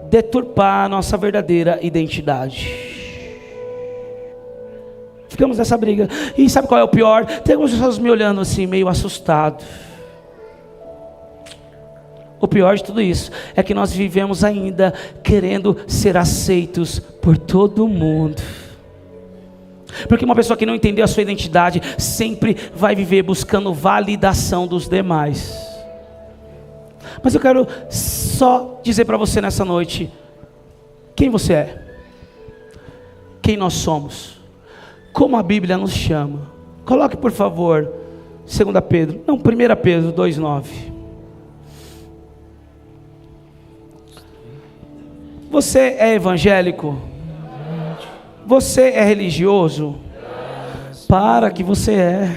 A: deturpar a nossa verdadeira identidade. Ficamos nessa briga. E sabe qual é o pior? Tem algumas pessoas me olhando assim, meio assustado. O pior de tudo isso é que nós vivemos ainda querendo ser aceitos por todo mundo. Porque uma pessoa que não entendeu a sua identidade sempre vai viver buscando validação dos demais. Mas eu quero só dizer para você nessa noite quem você é, quem nós somos, como a Bíblia nos chama. Coloque por favor 2 Pedro, não, 1 Pedro 2,9. Você é evangélico? Você é religioso? Para que você é.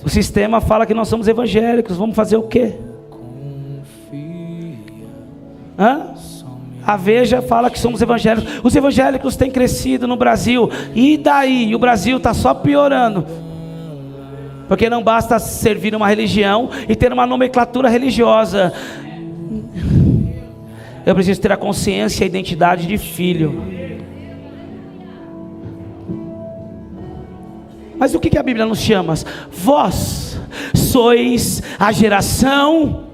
A: O sistema fala que nós somos evangélicos. Vamos fazer o quê? A Veja fala que somos evangélicos. Os evangélicos têm crescido no Brasil. E daí? E o Brasil está só piorando. Porque não basta servir uma religião e ter uma nomenclatura religiosa. Eu preciso ter a consciência e a identidade de filho. Mas o que a Bíblia nos chama? Vós sois a geração.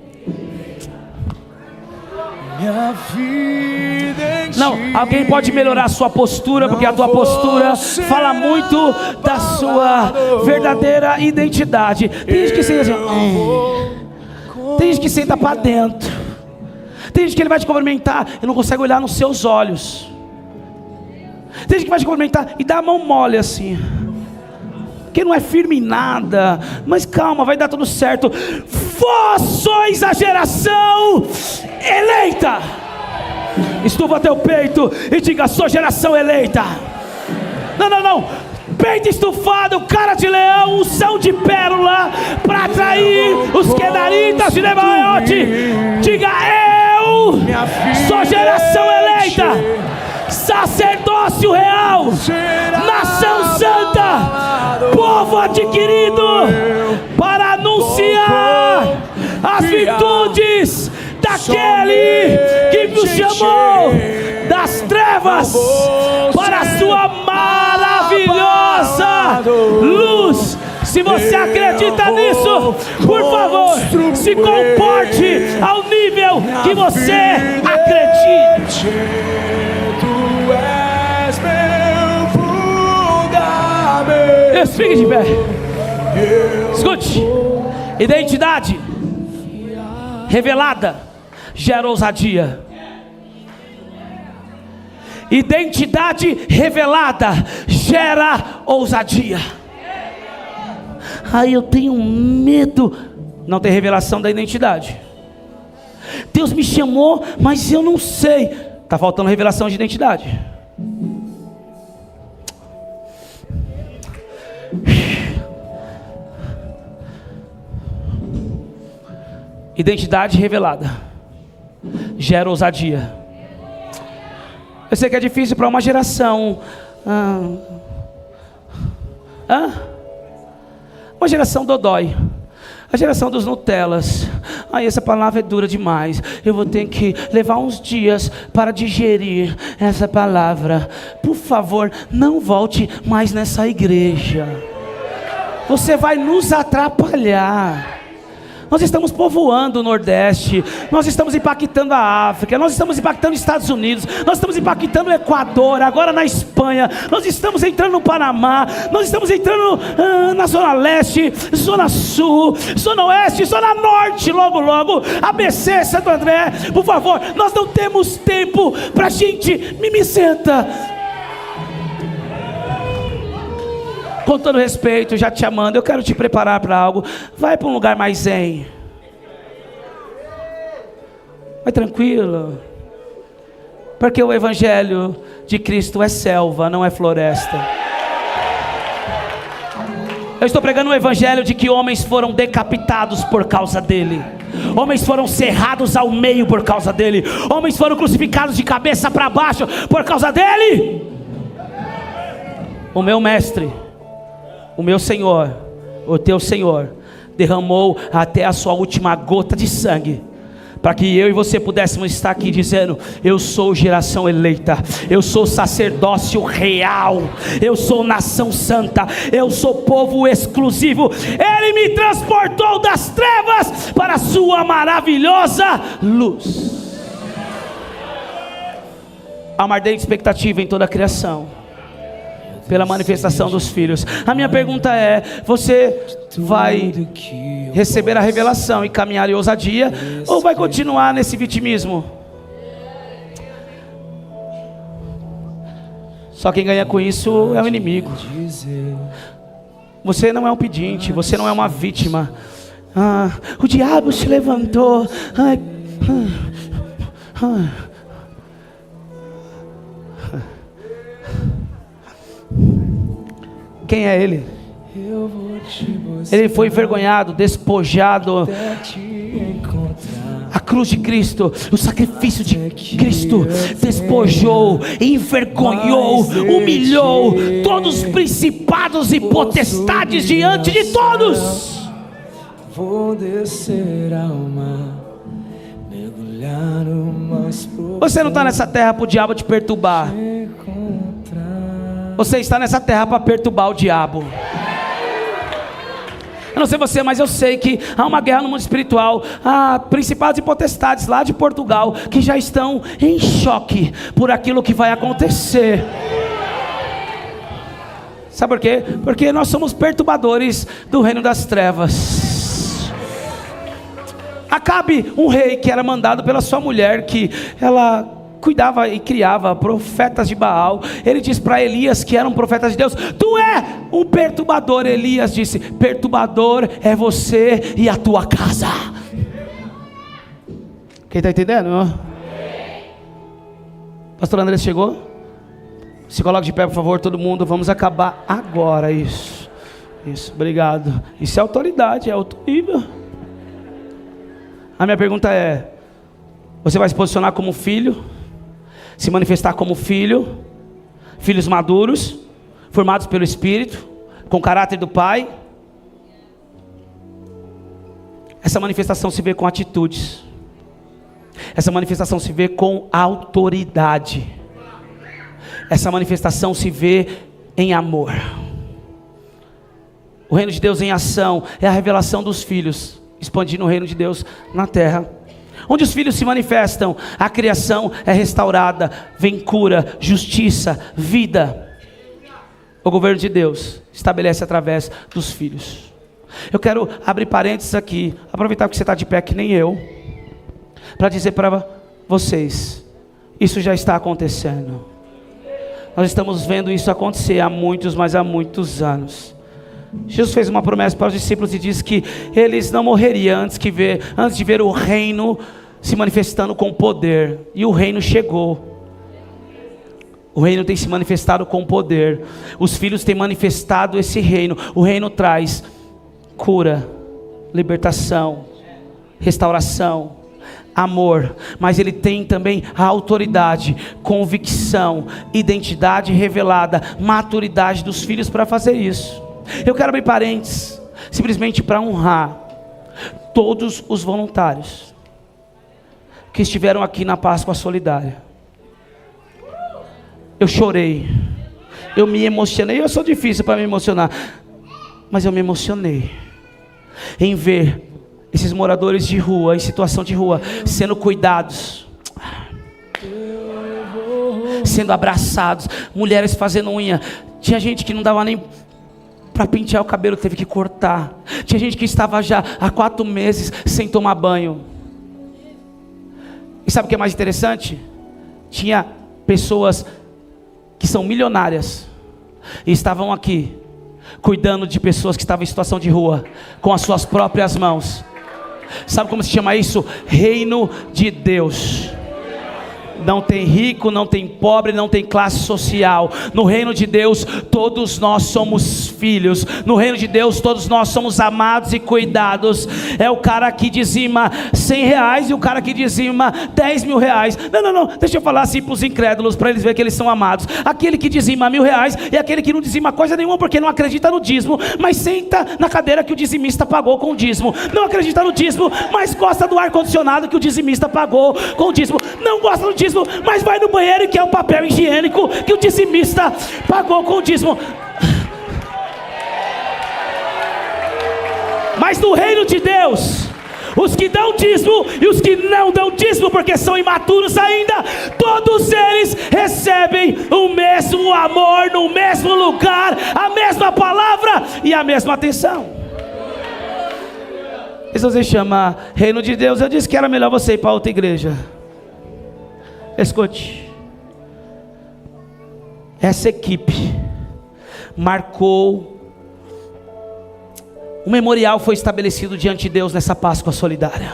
B: Minha vida em
A: Não, alguém pode melhorar a sua postura, porque a tua postura fala muito da sua verdadeira identidade. Tem gente que senta assim, tem gente que senta para dentro. Tem gente que ele vai te cumprimentar e não consegue olhar nos seus olhos. Tem gente que vai te cumprimentar e dá a mão mole assim, que não é firme em nada, mas calma, vai dar tudo certo. Vós sois a geração eleita. Estufa teu peito e diga: sou geração eleita. Não, peito estufado, cara de leão, unção de pérola, para atrair os quedaritas de Nebaiote. Diga: eu sou geração eleita, sacerdócio real, nação santa, povo adquirido, para anunciar as virtudes daquele que nos chamou das trevas para a sua maravilhosa luz. Se você acredita nisso, por favor, se comporte ao nível que você acredita. Fique de pé. Escute. Identidade revelada gera ousadia. Identidade revelada gera ousadia. Ai, eu tenho medo. Não tem revelação da identidade. Deus me chamou, mas eu não sei. Está faltando revelação de identidade. Identidade revelada gera ousadia. Eu sei que é difícil para uma geração. Uma geração dodói. A geração dos Nutellas. Essa palavra é dura demais. Eu vou ter que levar uns dias para digerir essa palavra. Por favor, não volte mais nessa igreja. Você vai nos atrapalhar. Nós estamos povoando o Nordeste, nós estamos impactando a África, nós estamos impactando os Estados Unidos, nós estamos impactando o Equador, agora na Espanha, nós estamos entrando no Panamá, nós estamos entrando na Zona Leste, Zona Sul, Zona Oeste, Zona Norte, logo, ABC, Santo André. Por favor, nós não temos tempo para gente mimicenta. Com todo respeito, já te amando, eu quero te preparar para algo. Vai para um lugar mais zen. Vai tranquilo. Porque o evangelho de Cristo é selva, não é floresta. Eu estou pregando o evangelho de que homens foram decapitados por causa dele. Homens foram cerrados ao meio por causa dele. Homens foram crucificados de cabeça para baixo por causa dele. O meu mestre, o meu Senhor, o teu Senhor, derramou até a sua última gota de sangue, para que eu e você pudéssemos estar aqui dizendo: eu sou geração eleita, eu sou sacerdócio real, eu sou nação santa, eu sou povo exclusivo. Ele me transportou das trevas para a sua maravilhosa luz. Há uma ardente expectativa em toda a criação pela manifestação dos filhos. A minha pergunta é: você vai receber a revelação e caminhar em ousadia, ou vai continuar nesse vitimismo? Só quem ganha com isso é o inimigo. Você não é um pedinte, você não é uma vítima. O diabo se levantou. Quem é ele? Ele foi envergonhado, despojado. A cruz de Cristo, o sacrifício de Cristo despojou, envergonhou, humilhou todos os principados e potestades diante de todos.
B: Vou descer ao mar, mergulhar no mais profundo.
A: Você não está nessa terra para o diabo te perturbar. Você está nessa terra para perturbar o diabo. Eu não sei você, mas eu sei que há uma guerra no mundo espiritual. Há principados e potestades lá de Portugal que já estão em choque por aquilo que vai acontecer. Sabe por quê? Porque nós somos perturbadores do reino das trevas. Acabe, um rei que era mandado pela sua mulher, que ela cuidava e criava profetas de Baal. Ele disse para Elias, que era um profeta de Deus: tu é um perturbador. Elias disse: perturbador é você e a tua casa. Quem está entendendo? Pastor André chegou? Se coloque de pé, por favor, todo mundo. Vamos acabar agora. Isso, obrigado. Isso é autoridade, é alto nível. A minha pergunta é: você vai se posicionar como filho? Se manifestar como filho? Filhos maduros, formados pelo Espírito, com caráter do Pai? Essa manifestação se vê com atitudes. Essa manifestação se vê com autoridade. Essa manifestação se vê em amor. O reino de Deus em ação é a revelação dos filhos, expandindo o reino de Deus na terra. Onde os filhos se manifestam, a criação é restaurada, vem cura, justiça, vida. O governo de Deus estabelece através dos filhos. Eu quero abrir parênteses aqui, aproveitar que você está de pé que nem eu, para dizer para vocês: isso já está acontecendo. Nós estamos vendo isso acontecer há muitos, mas há muitos anos. Jesus fez uma promessa para os discípulos e disse que eles não morreriam antes de ver o reino se manifestando com poder. E o reino chegou. O reino tem se manifestado com poder. Os filhos têm manifestado esse reino. O reino traz cura, libertação, restauração, amor, mas ele tem também a autoridade, convicção, identidade revelada, maturidade dos filhos para fazer isso. Eu quero abrir parênteses, simplesmente para honrar todos os voluntários que estiveram aqui na Páscoa Solidária. Eu chorei, eu me emocionei. Eu sou difícil para me emocionar, mas eu me emocionei em ver esses moradores de rua, em situação de rua, sendo cuidados, sendo abraçados, mulheres fazendo unha. Tinha gente que não dava nem para pentear o cabelo, teve que cortar. Tinha gente que estava já há 4 meses sem tomar banho. E sabe o que é mais interessante? Tinha pessoas que são milionárias e estavam aqui cuidando de pessoas que estavam em situação de rua com as suas próprias mãos. Sabe como se chama isso? Reino de Deus. Não tem rico, não tem pobre, não tem classe social. No reino de Deus, todos nós somos filhos. No reino de Deus, todos nós somos amados e cuidados. É o cara que dizima R$100 e o cara que dizima R$10.000. Não, deixa eu falar assim para os incrédulos, para eles verem que eles são amados. Aquele que dizima R$1.000 e aquele que não dizima coisa nenhuma porque não acredita no dízimo, mas senta na cadeira que o dizimista pagou com o dízimo. Não acredita no dízimo, mas gosta do ar-condicionado que o dizimista pagou com o dízimo. Não gosta do dízimo, mas vai no banheiro e quer o papel higiênico que o dizimista pagou com o dízimo. Mas no reino de Deus, os que dão dízimo e os que não dão dízimo, porque são imaturos ainda, todos eles recebem o mesmo amor, no mesmo lugar, a mesma palavra e a mesma atenção. Isso você chama reino de Deus. Eu disse que era melhor você ir para outra igreja. Escute, essa equipe marcou Um memorial foi estabelecido diante de Deus nessa Páscoa solidária.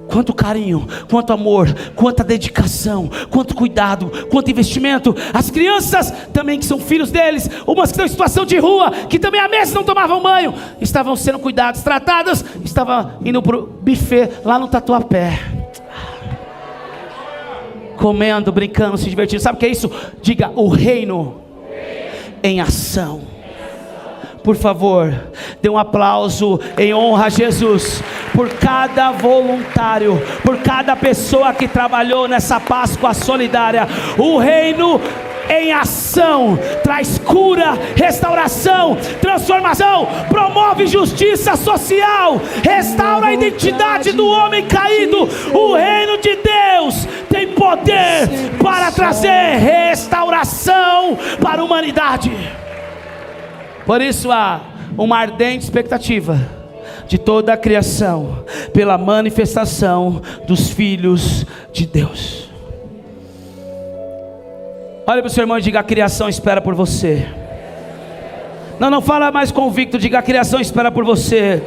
A: Quanto carinho, quanto amor, quanta dedicação, quanto cuidado, quanto investimento. As crianças também, que são filhos deles, umas que estão em situação de rua, que também há meses não tomavam banho, estavam sendo cuidadas, tratadas, estavam indo para o buffet lá no Tatuapé, comendo, brincando, se divertindo. Sabe o que é isso? Diga: o reino em ação. Por favor, dê um aplauso em honra a Jesus, por cada voluntário, por cada pessoa que trabalhou nessa Páscoa solidária. O reino em ação traz cura, restauração, transformação, promove justiça social, restaura a identidade do homem caído. O reino de Deus tem poder para trazer restauração para a humanidade. Por isso há uma ardente expectativa de toda a criação pela manifestação dos filhos de Deus. Olha para o seu irmão e diga: a criação espera por você. Não fala mais convicto, diga: a criação espera por você.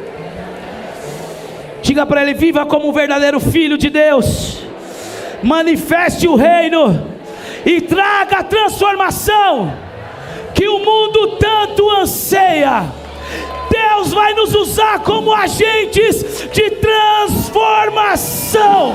A: Diga para ele: viva como um verdadeiro filho de Deus, manifeste o reino e traga a transformação que o mundo tanto anseia. Deus vai nos usar como agentes de transformação.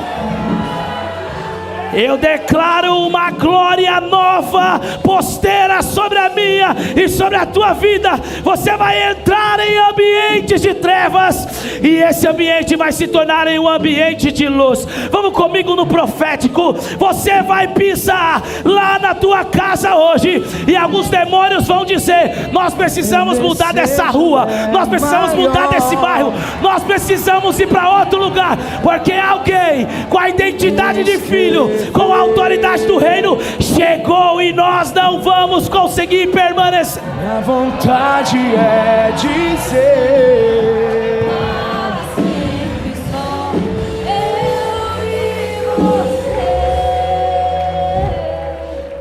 A: Eu declaro uma glória nova, posteira sobre a minha e sobre a tua vida. Você vai entrar em ambientes de trevas, e esse ambiente vai se tornar em um ambiente de luz. Vamos comigo no profético. Você vai pisar lá na tua casa hoje, e alguns demônios vão dizer: nós precisamos mudar dessa rua, nós precisamos mudar desse bairro, nós precisamos ir para outro lugar, porque alguém com a identidade de filho, com a autoridade do reino, chegou, e nós não vamos conseguir permanecer.
B: Minha vontade é dizer: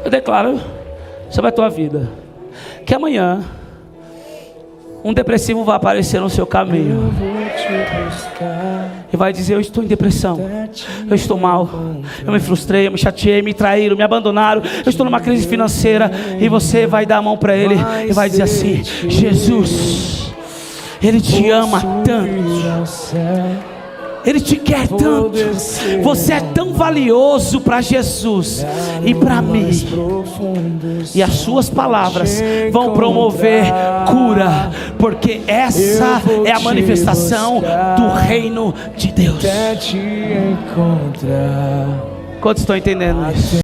A: eu declaro sobre a tua vida que amanhã um depressivo vai aparecer no seu caminho e vai dizer: eu estou em depressão, eu estou mal, eu me frustrei, eu me chateei, me traíram, me abandonaram, eu estou numa crise financeira. E você vai dar a mão para ele e vai dizer assim: Jesus, Ele te ama tanto, Ele te quer tanto, você é tão valioso para Jesus e para mim. E as suas palavras vão promover cura, porque essa é a manifestação do reino de Deus. Quantos estão entendendo isso?